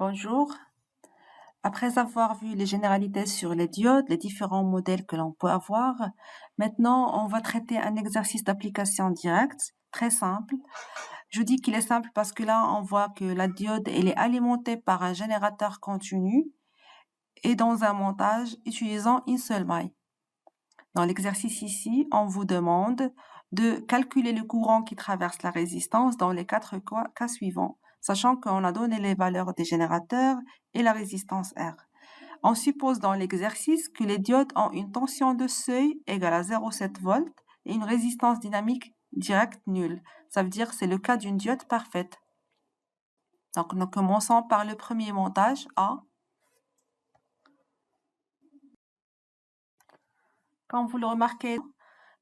Bonjour. Après avoir vu les généralités sur les diodes, les différents modèles que l'on peut avoir, maintenant on va traiter un exercice d'application directe, très simple. Je dis qu'il est simple parce que là on voit que la diode elle est alimentée par un générateur continu et dans un montage utilisant une seule maille. Dans l'exercice ici, on vous demande de calculer le courant qui traverse la résistance dans les quatre cas suivants, sachant qu'on a donné les valeurs des générateurs et la résistance R. On suppose dans l'exercice que les diodes ont une tension de seuil égale à 0,7 volts et une résistance dynamique directe nulle. Ça veut dire que c'est le cas d'une diode parfaite. Donc nous commençons par le premier montage A. Comme vous le remarquez,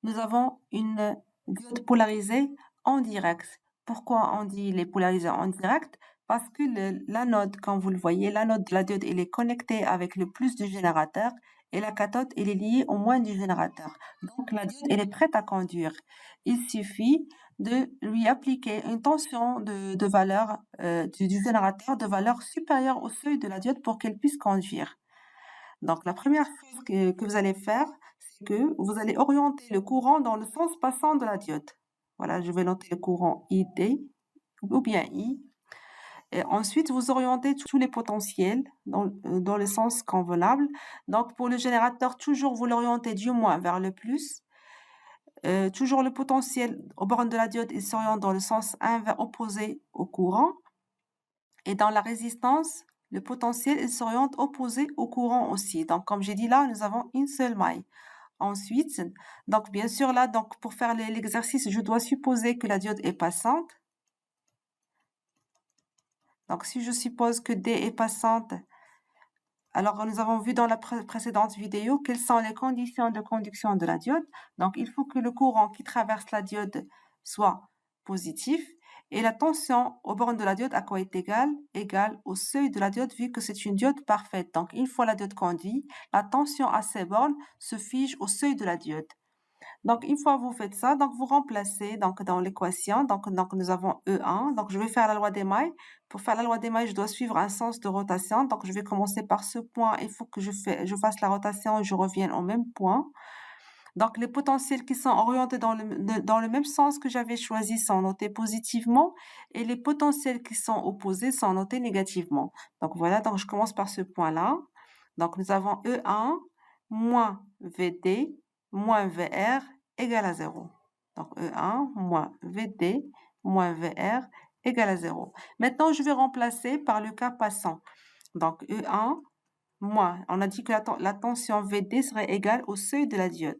nous avons une diode polarisée en direct. Pourquoi on dit les polarisés en direct? Parce que l'anode, comme vous le voyez, l'anode de la diode elle est connectée avec le plus du générateur et la cathode elle est liée au moins du générateur. Donc la diode elle est prête à conduire. Il suffit de lui appliquer une tension de valeur du générateur de valeur supérieure au seuil de la diode pour qu'elle puisse conduire. Donc la première chose que vous allez faire, c'est que vous allez orienter le courant dans le sens passant de la diode. Voilà, je vais noter le courant ID ou bien I. Et ensuite, vous orientez tous les potentiels dans le sens convenable. Donc pour le générateur, toujours vous l'orientez du moins vers le plus. Toujours le potentiel aux bornes de la diode, il s'oriente dans le sens opposé au courant. Et dans la résistance, le potentiel il s'oriente opposé au courant aussi. Donc, comme j'ai dit là, nous avons une seule maille. Ensuite, donc bien sûr là, donc pour faire l'exercice, je dois supposer que la diode est passante. Donc, si je suppose que D est passante, alors nous avons vu dans la précédente vidéo quelles sont les conditions de conduction de la diode. Donc, il faut que le courant qui traverse la diode soit positif. Et la tension aux bornes de la diode à quoi est égale? Égale au seuil de la diode vu que c'est une diode parfaite. Donc, une fois la diode conduite, la tension à ces bornes se fige au seuil de la diode. Donc, une fois vous faites ça, donc vous remplacez donc, dans l'équation. Donc, nous avons E1. Donc, je vais faire la loi des mailles. Pour faire la loi des mailles, je dois suivre un sens de rotation. Donc, je vais commencer par ce point. Il faut que je fasse la rotation et je revienne au même point. Donc, les potentiels qui sont orientés dans le même sens que j'avais choisi sont notés positivement et les potentiels qui sont opposés sont notés négativement. Donc, voilà, donc je commence par ce point-là. Donc, nous avons E1 moins VD moins VR égale à 0. Donc, E1 moins VD moins VR égale à 0. Maintenant, je vais remplacer par le cas passant. Donc, E1 moins, on a dit que la tension VD serait égale au seuil de la diode.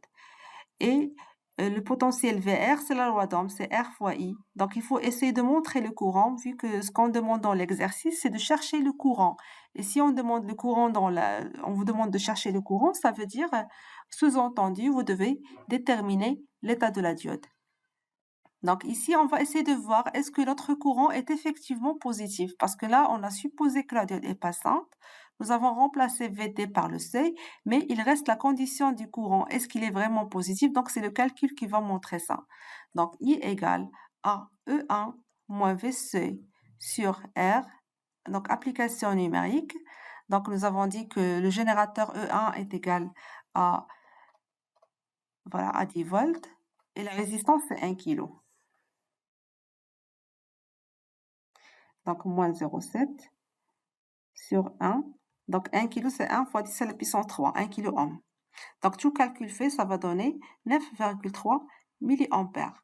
Et le potentiel VR, c'est la loi d'Ohm, c'est R fois I. Donc, il faut essayer de montrer le courant, vu que ce qu'on demande dans l'exercice, c'est de chercher le courant. Et si on demande le courant on vous demande de chercher le courant, ça veut dire, sous-entendu, vous devez déterminer l'état de la diode. Donc ici, on va essayer de voir est-ce que notre courant est effectivement positif. Parce que là, on a supposé que la diode est passante. Nous avons remplacé VD par le seuil, mais il reste la condition du courant. Est-ce qu'il est vraiment positif? Donc c'est le calcul qui va montrer ça. Donc I égale à E1 moins V seuil sur R. Donc application numérique. Donc nous avons dit que le générateur E1 est égal à, voilà, à 10 volts et la résistance c'est 1 kg. Donc, moins 0,7 sur 1. Donc, 1 kg, c'est 1 fois 10 à la puissance 3, 1 kilo ohm. Donc, tout calcul fait, ça va donner 9,3 milliampères.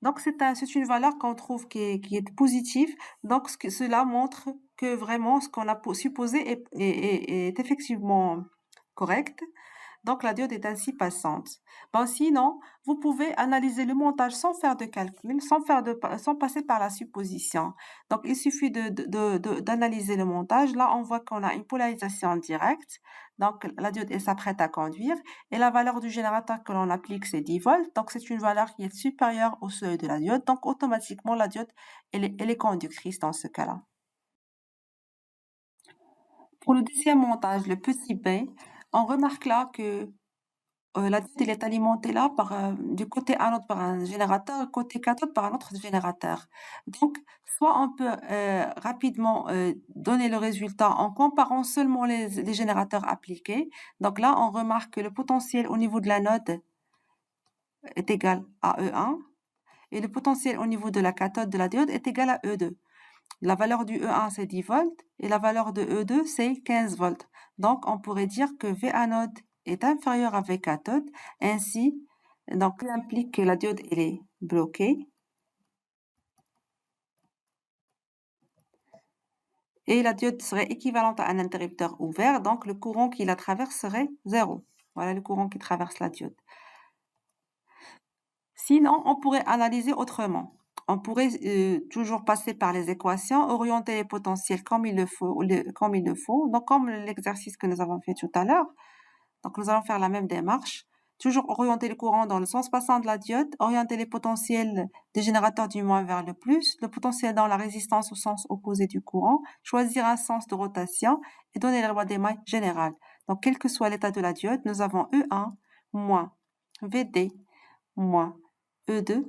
Donc, c'est une valeur qu'on trouve qui est positive. Donc, cela montre que vraiment, ce qu'on a supposé est effectivement correct. Donc, la diode est ainsi passante. Bon, sinon, vous pouvez analyser le montage sans faire de calcul, sans passer par la supposition. Donc, il suffit d'analyser le montage. Là, on voit qu'on a une polarisation directe. Donc, la diode s'apprête à conduire. Et la valeur du générateur que l'on applique, c'est 10 volts. Donc, c'est une valeur qui est supérieure au seuil de la diode. Donc, automatiquement, la diode, elle est conductrice dans ce cas-là. Pour le deuxième montage, le petit B, on remarque là que la diode elle est alimentée là du côté anode par un générateur et côté cathode par un autre générateur. Donc, soit on peut rapidement donner le résultat en comparant seulement les générateurs appliqués. Donc là, on remarque que le potentiel au niveau de l'anode est égal à E1 et le potentiel au niveau de la cathode de la diode est égal à E2. La valeur du E1, c'est 10 volts et la valeur de E2, c'est 15 volts. Donc, on pourrait dire que V anode est inférieur à V cathode. Ainsi, donc, ça implique que la diode elle est bloquée. Et la diode serait équivalente à un interrupteur ouvert. Donc, le courant qui la traverse serait 0. Voilà le courant qui traverse la diode. Sinon, on pourrait analyser autrement. On pourrait toujours passer par les équations, orienter les potentiels comme il le faut, donc comme l'exercice que nous avons fait tout à l'heure. Donc, nous allons faire la même démarche. Toujours orienter le courant dans le sens passant de la diode, orienter les potentiels des générateurs du moins vers le plus, le potentiel dans la résistance au sens opposé du courant, choisir un sens de rotation et donner la loi des mailles générale. Donc, quel que soit l'état de la diode, nous avons E1 moins VD moins E2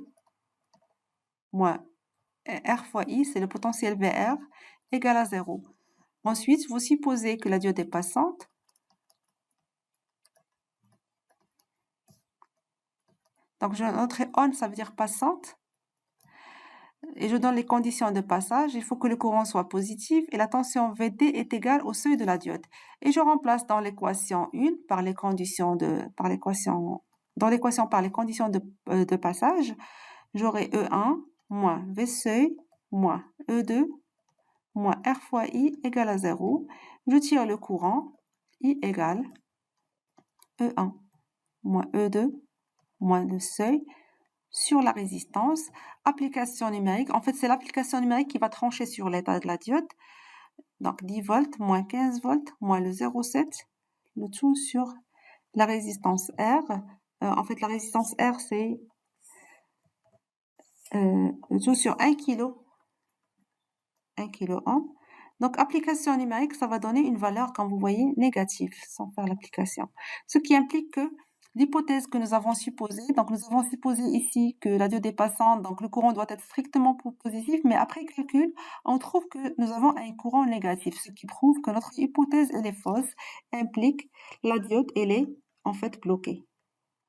moins R fois I, c'est le potentiel VR, égal à 0. Ensuite, vous supposez que la diode est passante. Donc, je noterai on, ça veut dire passante. Et je donne les conditions de passage. Il faut que le courant soit positif et la tension VD est égale au seuil de la diode. Et je remplace dans l'équation 1 par les conditions par les conditions de passage. J'aurai E1 moins V seuil moins E2 moins R fois I égale à 0. Je tire le courant, I égale E1 moins E2 moins le seuil sur la résistance. Application numérique. En fait, c'est l'application numérique qui va trancher sur l'état de la diode. Donc, 10 volts moins 15 volts moins le 0,7. Le tout sur la résistance R. En fait, la résistance R, c'est le tout sur 1 kg. 1 kilo ohm. Donc, application numérique, ça va donner une valeur, comme vous voyez, négative, sans faire l'application. Ce qui implique que l'hypothèse que nous avons supposée, donc nous avons supposé ici que la diode est passante, donc le courant doit être strictement positif, mais après calcul, on trouve que nous avons un courant négatif, ce qui prouve que notre hypothèse, elle est fausse, implique la diode, elle est en fait bloquée.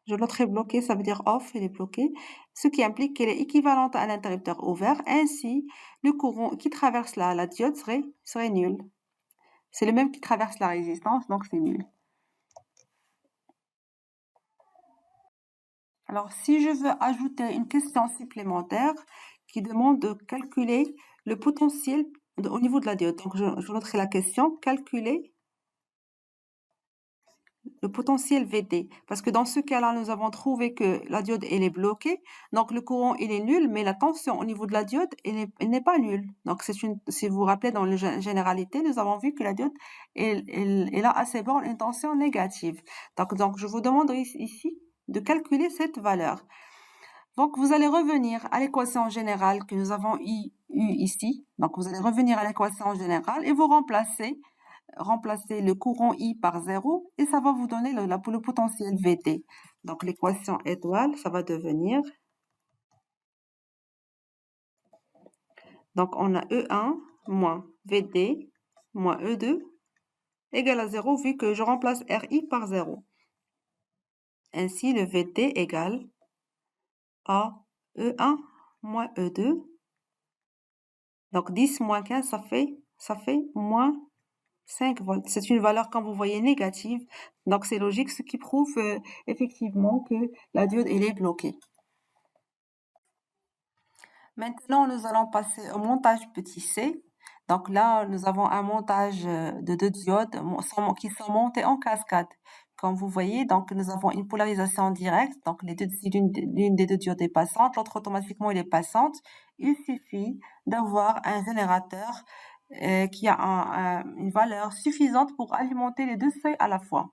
Je noterai bloquée, ça veut dire off, elle est bloquée, ce qui implique qu'elle est équivalente à un interrupteur ouvert. Ainsi, le courant qui traverse la diode serait nul. C'est le même qui traverse la résistance, donc c'est nul. Alors, si je veux ajouter une question supplémentaire qui demande de calculer le potentiel au niveau de la diode, donc je noterai la question, calculer le potentiel VD. Parce que dans ce cas-là, nous avons trouvé que la diode, elle est bloquée. Donc, le courant, il est nul, mais la tension au niveau de la diode, elle n'est pas nulle. Donc, si vous vous rappelez, dans la généralité, nous avons vu que la diode, elle a à ses bornes une tension négative. Donc, je vous demande ici de calculer cette valeur. Donc, vous allez revenir à l'équation générale que nous avons eue ici. Donc, vous allez revenir à l'équation générale et vous remplacer le courant I par 0 et ça va vous donner le potentiel VD. Donc, l'équation étoile, ça va devenir... Donc, on a E1 moins VD moins E2 égale à 0 vu que je remplace RI par 0. Ainsi, le VD égale à E1 moins E2. Donc, 10 moins 15, ça fait moins 5 volts. C'est une valeur, comme vous voyez, négative. Donc, c'est logique, ce qui prouve effectivement que la diode, elle est bloquée. Maintenant, nous allons passer au montage petit c. Donc là, nous avons un montage de deux diodes qui sont montées en cascade. Comme vous voyez, donc nous avons une polarisation directe. Donc si l'une des deux diodes est passante, l'autre automatiquement elle est passante. Il suffit d'avoir un générateur qui a une valeur suffisante pour alimenter les deux seuils à la fois.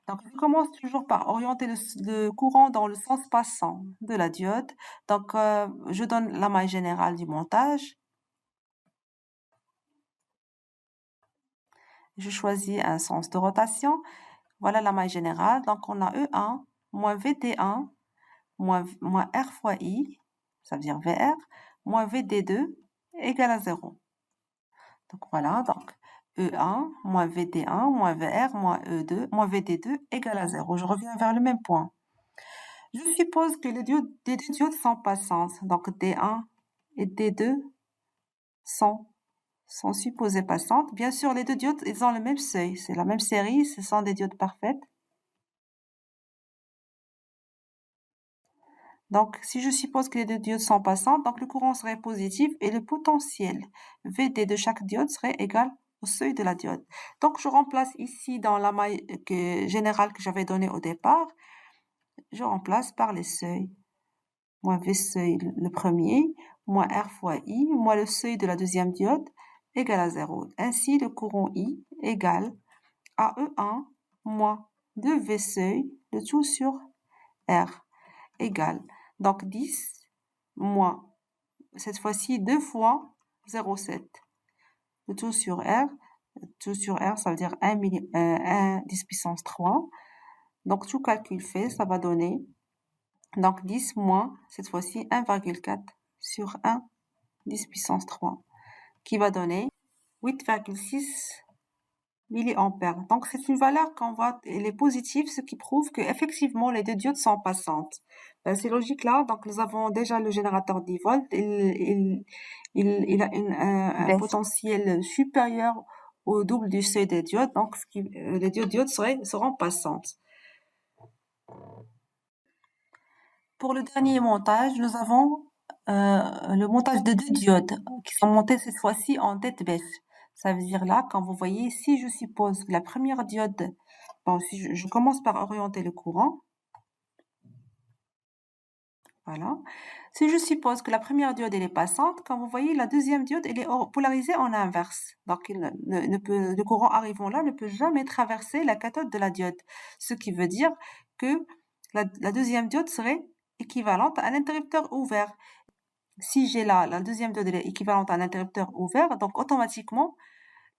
Donc, je commence toujours par orienter le courant dans le sens passant de la diode. Donc, je donne la maille générale du montage. Je choisis un sens de rotation. Voilà la maille générale. Donc, on a E1 moins VD1 moins R fois I, ça veut dire VR, moins VD2 égale à 0. Donc, voilà. Donc, E1 moins VD1 moins VR moins E2 moins VD2 égale à 0. Je reviens vers le même point. Je suppose que les deux diodes sont passantes. Donc, D1 et D2 sont supposées passantes. Bien sûr, les deux diodes, ils ont le même seuil. C'est la même série, ce sont des diodes parfaites. Donc, si je suppose que les deux diodes sont passantes, donc le courant serait positif et le potentiel VD de chaque diode serait égal au seuil de la diode. Donc, je remplace ici dans la maille générale que j'avais donnée au départ, je remplace par les seuils. Moins V seuil le premier, moins R fois I, moins le seuil de la deuxième diode, égale à 0. Ainsi, le courant I égale à E1 moins 2V seuil, le tout sur R, égale. Donc 10 moins, cette fois-ci 2 fois 0,7. Le tout sur R, ça veut dire 1 10 puissance 3. Donc tout calcul fait, ça va donner donc 10 moins, cette fois-ci 1,4 sur 1 10 puissance 3, qui va donner 8,6 milliampères. Donc c'est une valeur qu'on voit, elle est positive, ce qui prouve qu'effectivement les deux diodes sont passantes. C'est logique là, donc nous avons déjà le générateur 10 volts, il a un potentiel supérieur au double du seuil des diodes, donc les deux diodes seront passantes. Pour le dernier montage, nous avons le montage de deux diodes qui sont montées cette fois-ci en tête baisse. Ça veut dire là, quand vous voyez, si je suppose que la première diode, bon, si je commence par orienter le courant, voilà. Si je suppose que la première diode elle est passante, quand vous voyez, la deuxième diode elle est polarisée en inverse. Donc le courant arrivant là ne peut jamais traverser la cathode de la diode. Ce qui veut dire que la deuxième diode serait équivalente à un interrupteur ouvert. Si j'ai là la deuxième diode est équivalente à un interrupteur ouvert, donc automatiquement,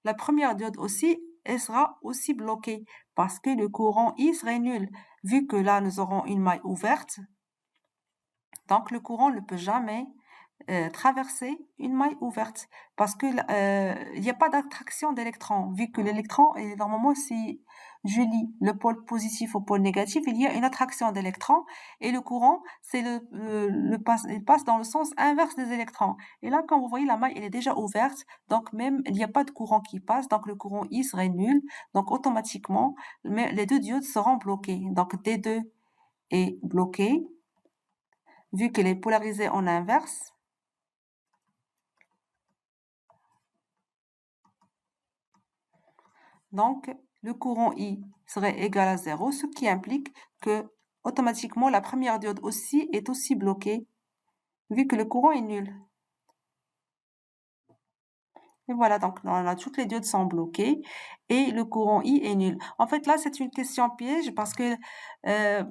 la première diode aussi, elle sera aussi bloquée parce que le courant I serait nul. Vu que là, nous aurons une maille ouverte, donc le courant ne peut jamais traverser une maille ouverte parce que il n'y a pas d'attraction d'électrons. Vu que l'électron, normalement, si je lis le pôle positif au pôle négatif, il y a une attraction d'électrons et le courant, il passe dans le sens inverse des électrons. Et là, quand vous voyez, la maille, elle est déjà ouverte, donc même, il n'y a pas de courant qui passe, donc le courant I serait nul. Donc automatiquement, les deux diodes seront bloquées. Donc D2 est bloqué, vu qu'elle est polarisée en inverse. Donc, le courant I serait égal à 0, ce qui implique que automatiquement la première diode aussi est aussi bloquée, vu que le courant est nul. Et voilà, donc là, toutes les diodes sont bloquées et le courant I est nul. En fait, là, c'est une question piège parce que,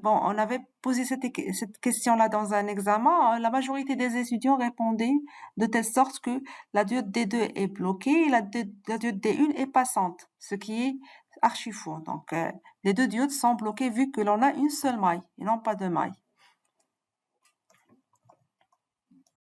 bon, on avait posé cette question-là dans un examen. La majorité des étudiants répondaient de telle sorte que la diode D2 est bloquée et la diode D1 est passante, ce qui est archi faux. Donc, les deux diodes sont bloquées vu que l'on a une seule maille et non pas deux mailles.